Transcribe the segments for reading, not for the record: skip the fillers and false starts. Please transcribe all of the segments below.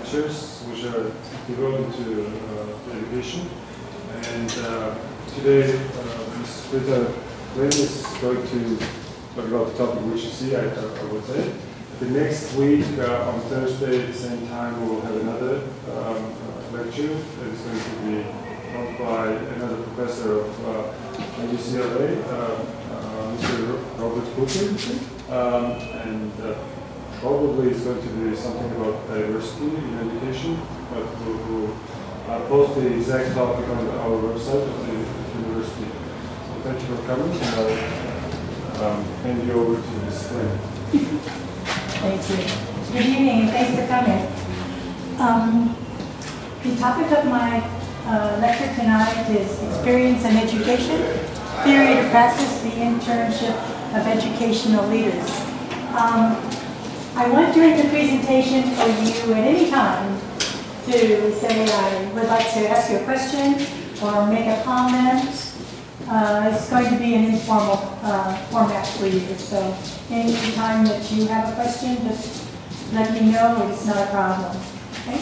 lectures which are devoted to education. And today, Ms. Rita Flynn is going to talk about the topic which you see, I would say. The next week, on Thursday at the same time, we will have another lecture that is going to be held by another professor of UCLA, Mr. Robert Booker. And probably it's going to be something about diversity in education, but we'll post the exact topic on our website of the university. So thank you for coming, and I'll hand you over to Ms. Flynn. Thank you. Good evening, and thanks for coming. The topic of my lecture tonight is Experience in Education, Theory to Practice, the Internship of Educational Leaders. I want during the presentation for you at any time to say I would like to ask you a question or make a comment. It's going to be an informal format for you, so any time that you have a question, just let me know. It's not a problem. Okay?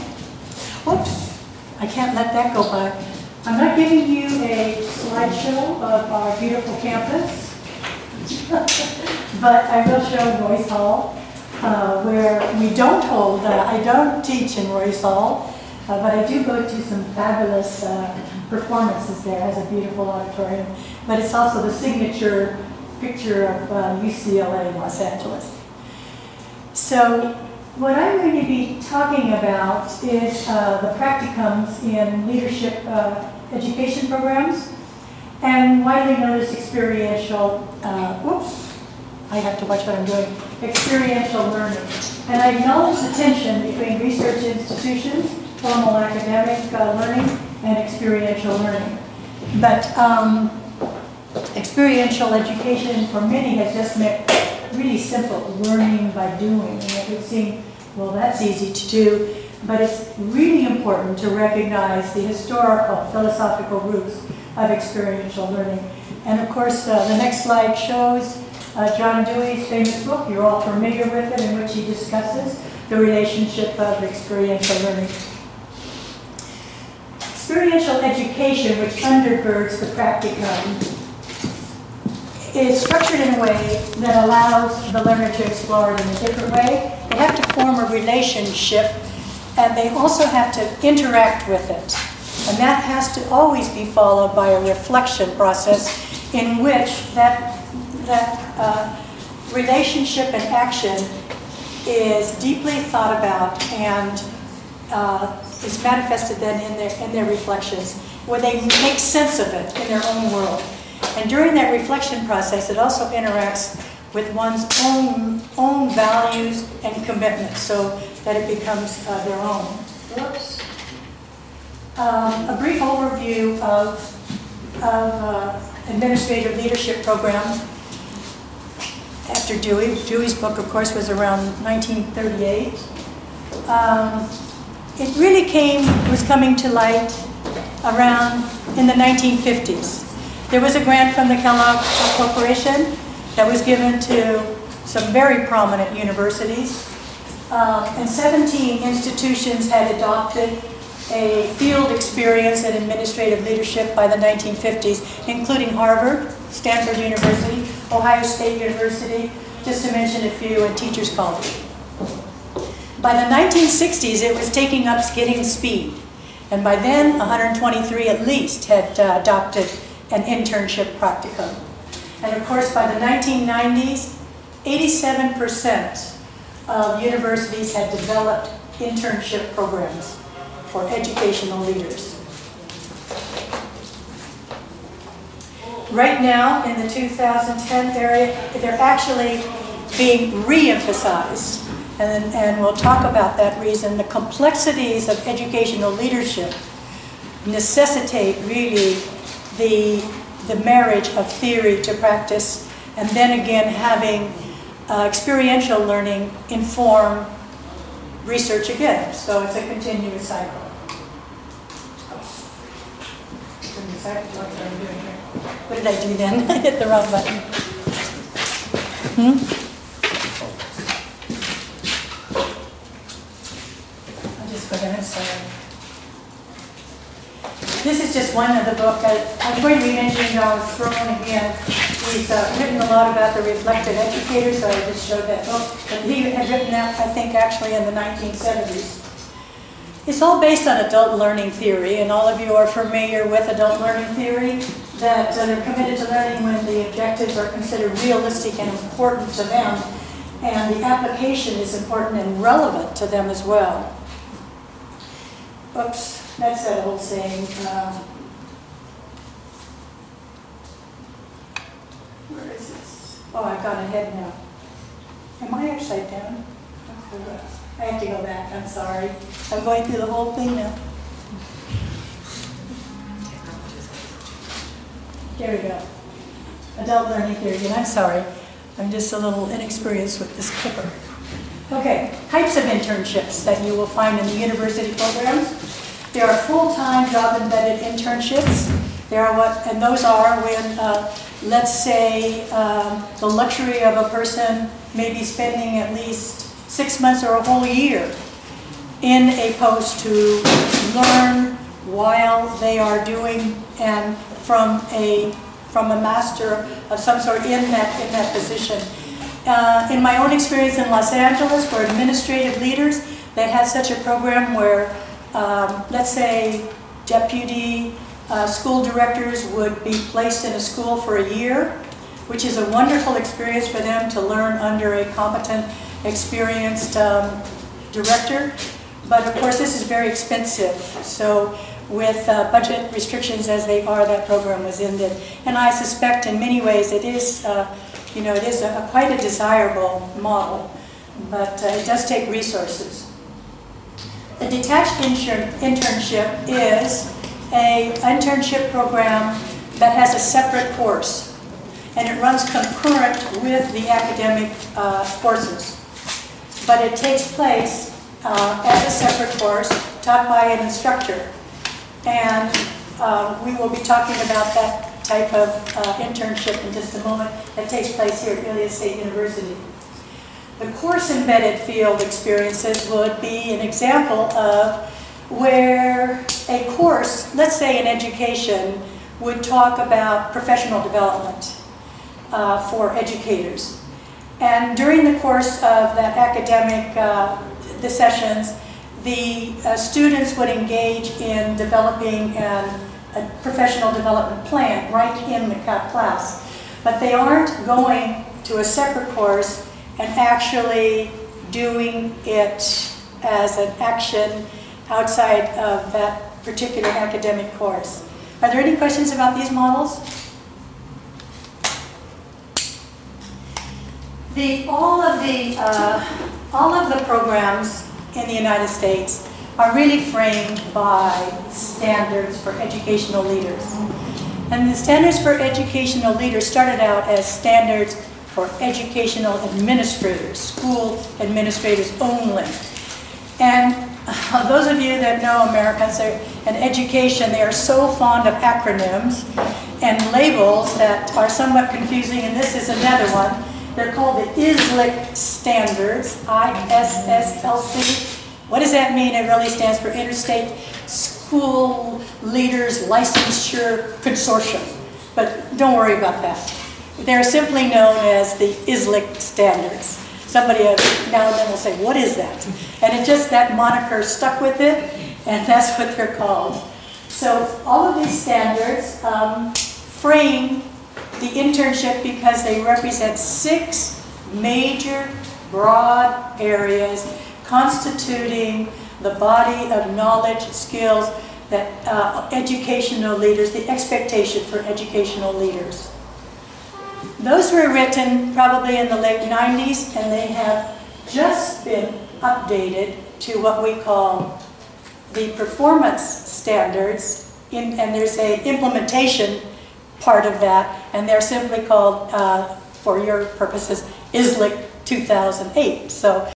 Whoops, I can't let that go by. I'm not giving you a slideshow of our beautiful campus, but I will show Royce Hall, where we don't hold, I don't teach in Royce Hall, but I do go to some fabulous performances there. It has a beautiful auditorium, but it's also the signature picture of UCLA in Los Angeles. So what I'm going to be talking about is the practicums in leadership education programs, and widely known as experiential, I have to watch what I'm doing, experiential learning. And I acknowledge the tension between research institutions, formal academic learning, and experiential learning. But experiential education for many has just meant really simple learning by doing. And it would seem, well, that's easy to do, but it's really important to recognize the historical, philosophical roots of experiential learning. And of course, the next slide shows John Dewey's famous book. You're all familiar with it, in which he discusses the relationship of experiential learning. Experiential education, which undergirds the practicum, is structured in a way that allows the learner to explore it in a different way. They have to form a relationship, and they also have to interact with it. And that has to always be followed by a reflection process in which that relationship and action is deeply thought about and is manifested then in their reflections, where they make sense of it in their own world. And during that reflection process, it also interacts with one's own values and commitments, so that it becomes their own. Whoops. A brief overview of administrative leadership programs after Dewey. Dewey's book, of course, was around 1938. It really was coming to light around in the 1950s. There was a grant from the Kellogg Corporation that was given to some very prominent universities, and 17 institutions had adopted a field experience in administrative leadership by the 1950s, including Harvard, Stanford University, Ohio State University, just to mention a few, and Teachers College. By the 1960s, it was taking up skidding speed, and by then, 123 at least had adopted an internship practicum. And of course, by the 1990s, 87% of universities had developed internship programs for educational leaders. Right now, in the 2010 area, they're actually being re-emphasized. And we'll talk about that reason. The complexities of educational leadership necessitate really the marriage of theory to practice, and then again having experiential learning inform research again. So it's a continuous cycle. What did I do then? I hit the wrong button. I'm just going this is just one of the book. I'm going to be mentioning Throne again. He's written a lot about the reflective educator, so I just showed that book. But he had written that, I think, actually in the 1970s. It's all based on adult learning theory, and all of you are familiar with adult learning theory, that they're committed to learning when the objectives are considered realistic and important to them, and the application is important and relevant to them as well. Oops, that's that old saying. Where is this? Oh, I've gone ahead now. Am I upside down? I have to go back, I'm sorry. I'm going through the whole thing now. Here we go. Adult learning theory, and I'm sorry. I'm just a little inexperienced with this clipper. Okay, types of internships that you will find in the university programs. There are full-time job-embedded internships. There are and those are when, let's say, the luxury of a person may be spending at least 6 months or a whole year in a post to learn while they are doing and from a master of some sort in that position. In my own experience in Los Angeles, for administrative leaders, they had such a program where, let's say, deputy school directors would be placed in a school for a year, which is a wonderful experience for them to learn under a competent, experienced director. But of course, this is very expensive. So with budget restrictions as they are, that program was ended. And I suspect in many ways it is, quite a desirable model, but it does take resources. The detached internship is an internship program that has a separate course, and it runs concurrent with the academic courses. But it takes place as a separate course taught by an instructor. And we will be talking about that type of internship in just a moment that takes place here at Ilias State University. The course-embedded field experiences would be an example of where a course, let's say in education, would talk about professional development for educators. And during the course of that academic the sessions, the students would engage in developing a professional development plan right in the class. But they aren't going to a separate course and actually doing it as an action outside of that particular academic course. Are there any questions about these models? All of the programs in the United States are really framed by standards for educational leaders. And the standards for educational leaders started out as standards for educational administrators, school administrators only. And those of you that know Americans and education, they are so fond of acronyms and labels that are somewhat confusing, and this is another one. They're called the ISLC standards, ISSLC. What does that mean? It really stands for Interstate School Leaders Licensure Consortium. But don't worry about that. They're simply known as the ISLC standards. Somebody now and then will say, what is that? And it just, that moniker stuck with it, and that's what they're called. So all of these standards frame the internship because they represent 6 major, broad areas constituting the body of knowledge, skills that educational leaders, the expectation for educational leaders. Those were written probably in the late 90s, and they have just been updated to what we call the performance standards, and there's an implementation part of that, and they're simply called, for your purposes, ISLC 2008. So